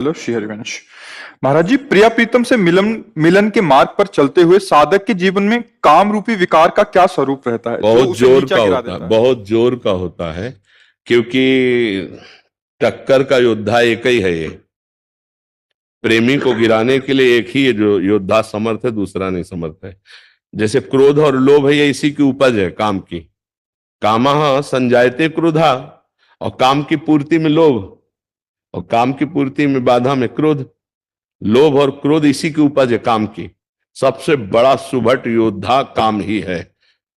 Hello Shri Harivansh. महाराज जी, प्रिया प्रीतम से मिलन मिलन के मार्ग पर चलते हुए साधक के जीवन में काम रूपी विकार का क्या स्वरूप रहता है जो बहुत उसे जोर नीचा का गिरा होता है, देता है? बहुत जोर का होता है। क्योंकि टक्कर का योद्धा एक ही है। ये प्रेमी को गिराने के लिए एक ही है जो योद्धा समर्थ है, दूसरा नहीं समर्थ है। जैसे क्रोध और लोभ है, ये इसी की उपज है, काम की। कामः संजायते क्रोधा, और काम की पूर्ति में लोभ, और काम की पूर्ति में बाधा में क्रोध। लोभ और क्रोध इसी की उपज है, काम की। सबसे बड़ा सुभट योद्धा काम ही है,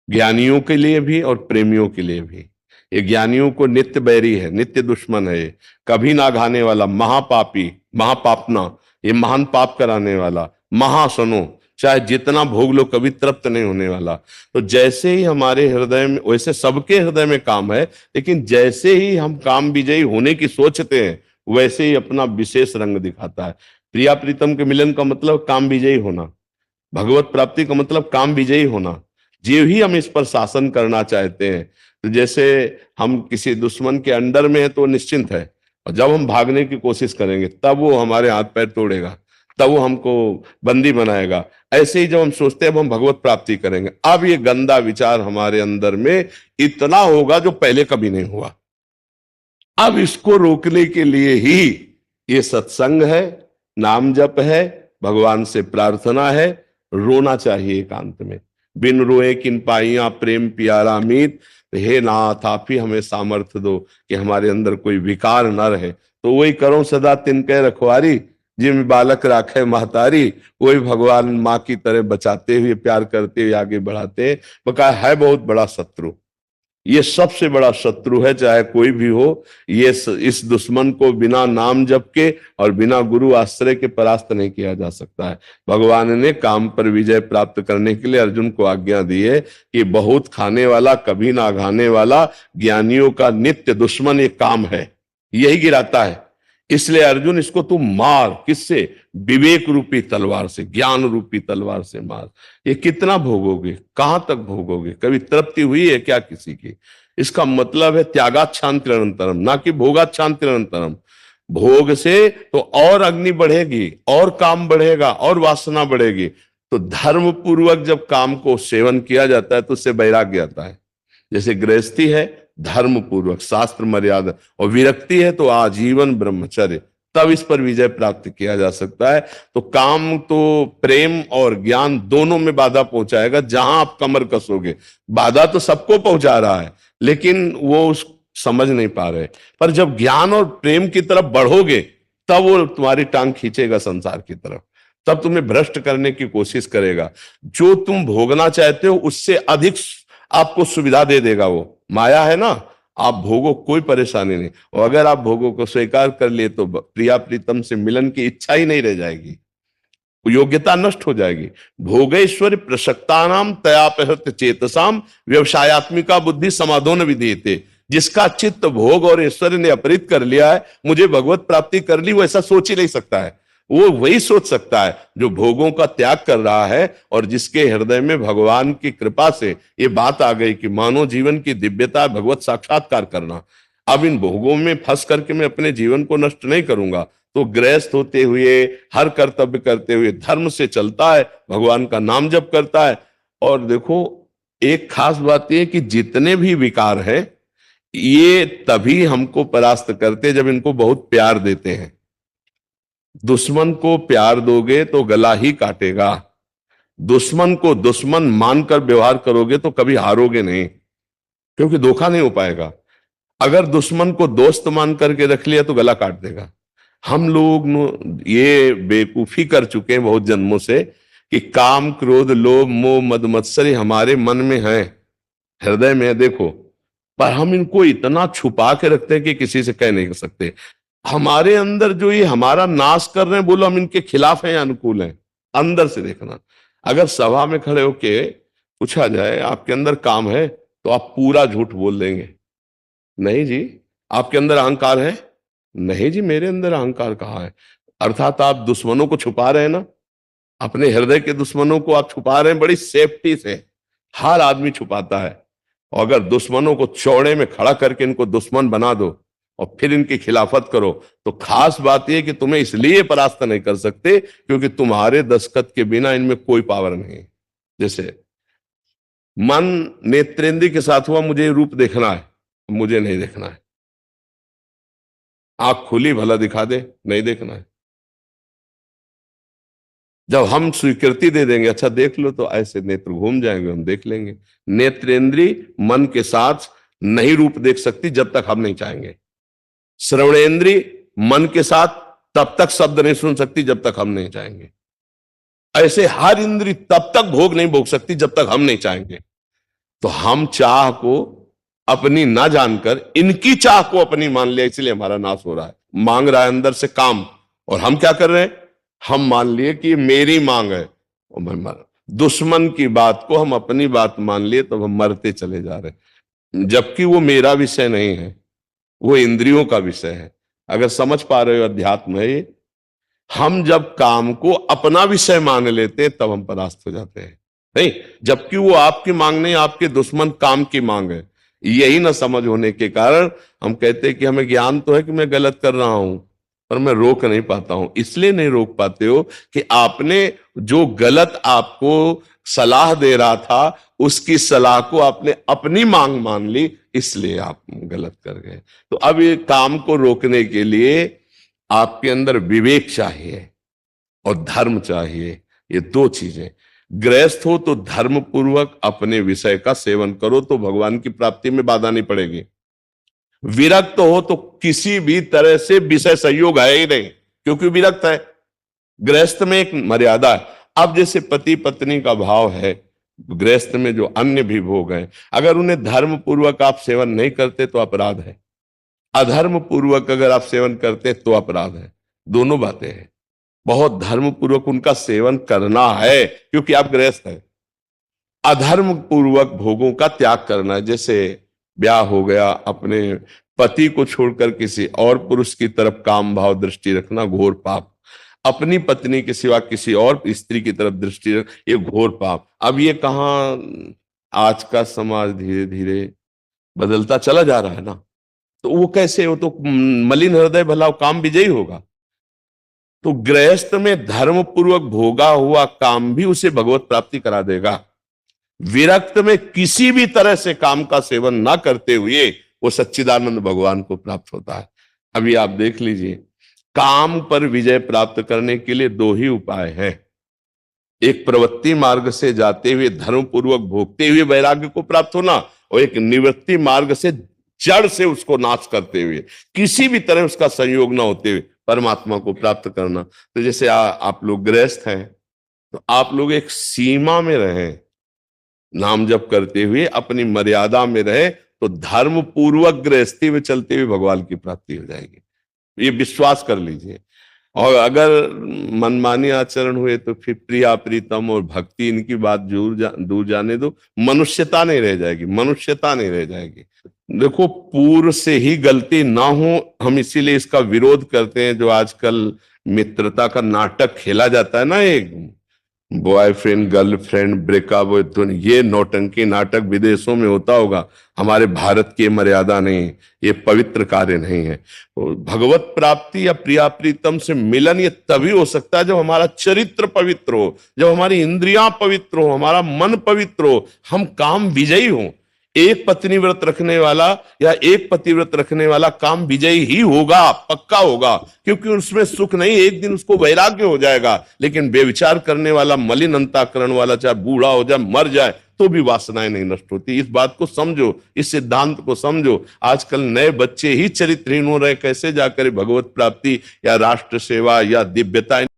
ज्ञानियों के लिए भी और प्रेमियों के लिए भी। ये ज्ञानियों को नित्य बैरी है, नित्य दुश्मन है। ये कभी ना घाने वाला महापापी, महापापना, ये महान पाप कराने वाला महासनो, चाहे जितना भोग लो कभी तृप्त नहीं होने वाला। तो जैसे ही हमारे हृदय में, वैसे सबके हृदय में काम है, लेकिन जैसे ही हम काम विजयी होने की सोचते हैं वैसे ही अपना विशेष रंग दिखाता है। प्रिया प्रीतम के मिलन का मतलब काम विजयी होना, भगवत प्राप्ति का मतलब काम विजयी होना। जीव ही हम इस पर शासन करना चाहते हैं। तो जैसे हम किसी दुश्मन के अंडर में है तो निश्चिंत है, और जब हम भागने की कोशिश करेंगे तब वो हमारे हाथ पैर तोड़ेगा, तब वो हमको बंदी बनाएगा। ऐसे ही जब हम सोचते हैं अब हम भगवत प्राप्ति करेंगे, अब ये गंदा विचार हमारे अंदर में इतना होगा जो पहले कभी नहीं हुआ। अब इसको रोकने के लिए ही ये सत्संग है, नाम जप है, भगवान से प्रार्थना है। रोना चाहिए एकांत में, बिन रोए किन पाइया प्रेम प्यारा मीत। हे नाथ, आप ही हमें सामर्थ्य दो कि हमारे अंदर कोई विकार न रहे। तो वही करो सदा तिनके रखवारी, जिम बालक राखे महतारी। वही भगवान माँ की तरह बचाते हुए, प्यार करते हुए आगे बढ़ाते हैं। बकाया है बहुत बड़ा शत्रु, ये सबसे बड़ा शत्रु है, चाहे कोई भी हो। ये इस दुश्मन को बिना नाम जप के और बिना गुरु आश्रय के परास्त नहीं किया जा सकता है। भगवान ने काम पर विजय प्राप्त करने के लिए अर्जुन को आज्ञा दी है कि बहुत खाने वाला, कभी ना घाने वाला, ज्ञानियों का नित्य दुश्मन ये काम है, यही गिराता है। इसलिए अर्जुन, इसको तू मार। किससे? विवेक रूपी तलवार से, ज्ञान रूपी तलवार से मार। ये कितना भोगोगे, कहां तक भोगोगे? कभी तृप्ति हुई है क्या किसी की? इसका मतलब है त्यागाच्छांतिरनंतरम, ना कि भोगाच्छांतिरनंतरम। भोग से तो और अग्नि बढ़ेगी, और काम बढ़ेगा, और वासना बढ़ेगी। तो धर्म पूर्वक जब काम को सेवन किया जाता है तो उससे वैराग्य आता है। जैसे गृहस्थी है धर्म पूर्वक, शास्त्र मर्यादा, और विरक्ति है तो आजीवन ब्रह्मचर्य, तब इस पर विजय प्राप्त किया जा सकता है। तो काम तो प्रेम और ज्ञान दोनों में बाधा पहुंचाएगा। जहां आप कमर कसोगे, बाधा तो सबको पहुंचा रहा है, लेकिन वो उस समझ नहीं पा रहे। पर जब ज्ञान और प्रेम की तरफ बढ़ोगे तब वो तुम्हारी टांग खींचेगा संसार की तरफ, तब तुम्हें भ्रष्ट करने की कोशिश करेगा। जो तुम भोगना चाहते हो उससे अधिक आपको सुविधा दे देगा। वो माया है ना, आप भोगो, कोई परेशानी नहीं। और अगर आप भोगों को स्वीकार कर लिए तो प्रिया प्रीतम से मिलन की इच्छा ही नहीं रह जाएगी, योग्यता नष्ट हो जाएगी। भोगेश्वर प्रसक्तानाम तयापहृत चेतसाम व्यवसायत्मिका बुद्धि समाधोन विधीयते। जिसका चित्त भोग और ऐश्वर्य ने अपहृत कर लिया है, मुझे भगवत प्राप्ति कर ली, वो ऐसा सोच ही नहीं सकता है। वो वही सोच सकता है जो भोगों का त्याग कर रहा है, और जिसके हृदय में भगवान की कृपा से ये बात आ गई कि मानव जीवन की दिव्यता भगवत साक्षात्कार करना। अब इन भोगों में फंस करके मैं अपने जीवन को नष्ट नहीं करूंगा। तो गृहस्थ होते हुए, हर कर्तव्य करते हुए धर्म से चलता है, भगवान का नाम जप करता है। और देखो, एक खास बात यह कि जितने भी विकार हैं ये तभी हमको परास्त करते जब इनको बहुत प्यार देते हैं। दुश्मन को प्यार दोगे तो गला ही काटेगा। दुश्मन को दुश्मन मानकर व्यवहार करोगे तो कभी हारोगे नहीं, क्योंकि धोखा नहीं हो पाएगा। अगर दुश्मन को दोस्त मान करके रख लिया तो गला काट देगा। हम लोग ये बेवकूफी कर चुके हैं बहुत जन्मों से कि काम क्रोध लोभ मोह मद मत्सरी हमारे मन में है, हृदय में है, देखो। पर हम इनको इतना छुपा के रखते हैं कि किसी से कह नहीं सकते। हमारे अंदर जो ये हमारा नाश कर रहे हैं, बोलो हम इनके खिलाफ हैं या अनुकूल हैं? अंदर से देखना। अगर सभा में खड़े होके पूछा जाए आपके अंदर काम है, तो आप पूरा झूठ बोल देंगे, नहीं जी। आपके अंदर अहंकार है? नहीं जी, मेरे अंदर अहंकार कहाँ है। अर्थात आप दुश्मनों को छुपा रहे हैं ना, अपने हृदय के दुश्मनों को आप छुपा रहे हैं बड़ी सेफ्टी से। हर आदमी छुपाता है। और अगर दुश्मनों को चौड़े में खड़ा करके इनको दुश्मन बना दो और फिर इनकी खिलाफत करो, तो खास बात यह कि तुम्हें इसलिए परास्त नहीं कर सकते क्योंकि तुम्हारे दस्तखत के बिना इनमें कोई पावर नहीं है। जैसे मन नेत्रेंद्र के साथ हुआ, मुझे रूप देखना है, मुझे नहीं देखना है। आंख खुली, भला दिखा दे, नहीं देखना है। जब हम स्वीकृति दे देंगे, अच्छा देख लो, तो ऐसे नेत्र घूम जाएंगे, हम देख लेंगे। नेत्रेंद्री मन के साथ नहीं रूप देख सकती जब तक हम नहीं चाहेंगे। श्रवणेंद्री मन के साथ तब तक शब्द नहीं सुन सकती जब तक हम नहीं चाहेंगे। ऐसे हर इंद्री तब तक भोग नहीं भोग सकती जब तक हम नहीं चाहेंगे। तो हम चाह को अपनी ना जानकर इनकी चाह को अपनी मान लिया, इसलिए हमारा नाश हो रहा है। मांग रहा है अंदर से काम, और हम क्या कर रहे हैं, हम मान लिए कि मेरी मांग है, और मैं मर। दुश्मन की बात को हम अपनी बात मान लिए, तो हम मरते चले जा रहे हैं, जबकि वो मेरा विषय नहीं है, वो इंद्रियों का विषय है। अगर समझ पा रहे हो अध्यात्म है ये। हम जब काम को अपना विषय मान लेते हैं तब हम परास्त हो जाते हैं। नहीं, जबकि वो आपकी मांग नहीं, आपके दुश्मन काम की मांग है। यही ना समझ होने के कारण हम कहते हैं कि हमें ज्ञान तो है कि मैं गलत कर रहा हूं, पर मैं रोक नहीं पाता हूं। इसलिए नहीं रोक पाते हो कि आपने जो गलत आपको सलाह दे रहा था, उसकी सलाह को आपने अपनी मांग मान ली, इसलिए आप गलत कर गए। तो अब ये काम को रोकने के लिए आपके अंदर विवेक चाहिए और धर्म चाहिए। ये दो चीजें। गृहस्थ हो तो धर्म पूर्वक अपने विषय का सेवन करो, तो भगवान की प्राप्ति में बाधा नहीं पड़ेगी। विरक्त हो तो किसी भी तरह से विषय संयोग है ही नहीं, क्योंकि विरक्त है। गृहस्थ में एक मर्यादा है। अब जैसे पति पत्नी का भाव है, गृहस्थ में जो अन्य भी भोग हैं, अगर उन्हें धर्म पूर्वक आप सेवन नहीं करते तो अपराध है, अधर्म पूर्वक अगर आप सेवन करते तो अपराध है। दोनों बातें हैं। बहुत धर्म पूर्वक उनका सेवन करना है क्योंकि आप गृहस्थ हैं। अधर्म पूर्वक भोगों का त्याग करना है। जैसे ब्याह हो गया, अपने पति को छोड़कर किसी और पुरुष की तरफ काम भाव दृष्टि रखना घोर पाप। अपनी पत्नी के सिवा किसी और स्त्री की तरफ दृष्टि रख, ये घोर पाप। अब ये कहां, आज का समाज धीरे धीरे बदलता चला जा रहा है ना, तो वो कैसे हो, तो मलिन हृदय भला काम विजयी होगा। तो गृहस्थ में धर्म पूर्वक भोगा हुआ काम भी उसे भगवत प्राप्ति करा देगा। विरक्त में किसी भी तरह से काम का सेवन ना करते हुए वो सच्चिदानंद भगवान को प्राप्त होता है। अभी आप देख लीजिए, काम पर विजय प्राप्त करने के लिए दो ही उपाय हैं। एक प्रवृत्ति मार्ग से जाते हुए धर्म पूर्वक भोगते हुए वैराग्य को प्राप्त होना, और एक निवृत्ति मार्ग से जड़ से उसको नाश करते हुए, किसी भी तरह उसका संयोग ना होते हुए परमात्मा को प्राप्त करना। तो जैसे आप लोग गृहस्थ हैं, तो आप लोग एक सीमा में रहें, नाम जप करते हुए अपनी मर्यादा में रहे, तो धर्म पूर्वक गृहस्थी में चलते हुए भगवान की प्राप्ति हो जाएगी। ये विश्वास कर लीजिए। और अगर मनमानी आचरण हुए तो फिर प्रिया प्रीतम और भक्ति इनकी बात दूर जाने दो, मनुष्यता नहीं रह जाएगी, मनुष्यता नहीं रह जाएगी। देखो, पूर्व से ही गलती ना हो, हम इसीलिए इसका विरोध करते हैं। जो आजकल मित्रता का नाटक खेला जाता है ना, एक बॉयफ्रेंड गर्लफ्रेंड ब्रेकअप, ये नौटंकी नाटक विदेशों में होता होगा, हमारे भारत की मर्यादा नहीं, ये पवित्र कार्य नहीं है। भगवत प्राप्ति या प्रिया प्रीतम से मिलन ये तभी हो सकता है जब हमारा चरित्र पवित्र हो, जब हमारी इंद्रियां पवित्र हो, हमारा मन पवित्र हो, हम काम विजयी हो। एक पत्नी व्रत रखने वाला या एक पतिव्रत रखने वाला काम विजयी ही होगा, पक्का होगा, क्योंकि उसमें सुख नहीं, एक दिन उसको वैराग्य हो जाएगा। लेकिन बेविचार करने वाला, मलिन अंतःकरण वाला, चाहे बूढ़ा हो जाए, मर जाए, तो भी वासनाएं नहीं नष्ट होती। इस बात को समझो, इस सिद्धांत को समझो। आजकल नए बच्चे ही चरित्रहीन हो रहे, कैसे जाकर भगवत प्राप्ति या राष्ट्र सेवा या दिव्यता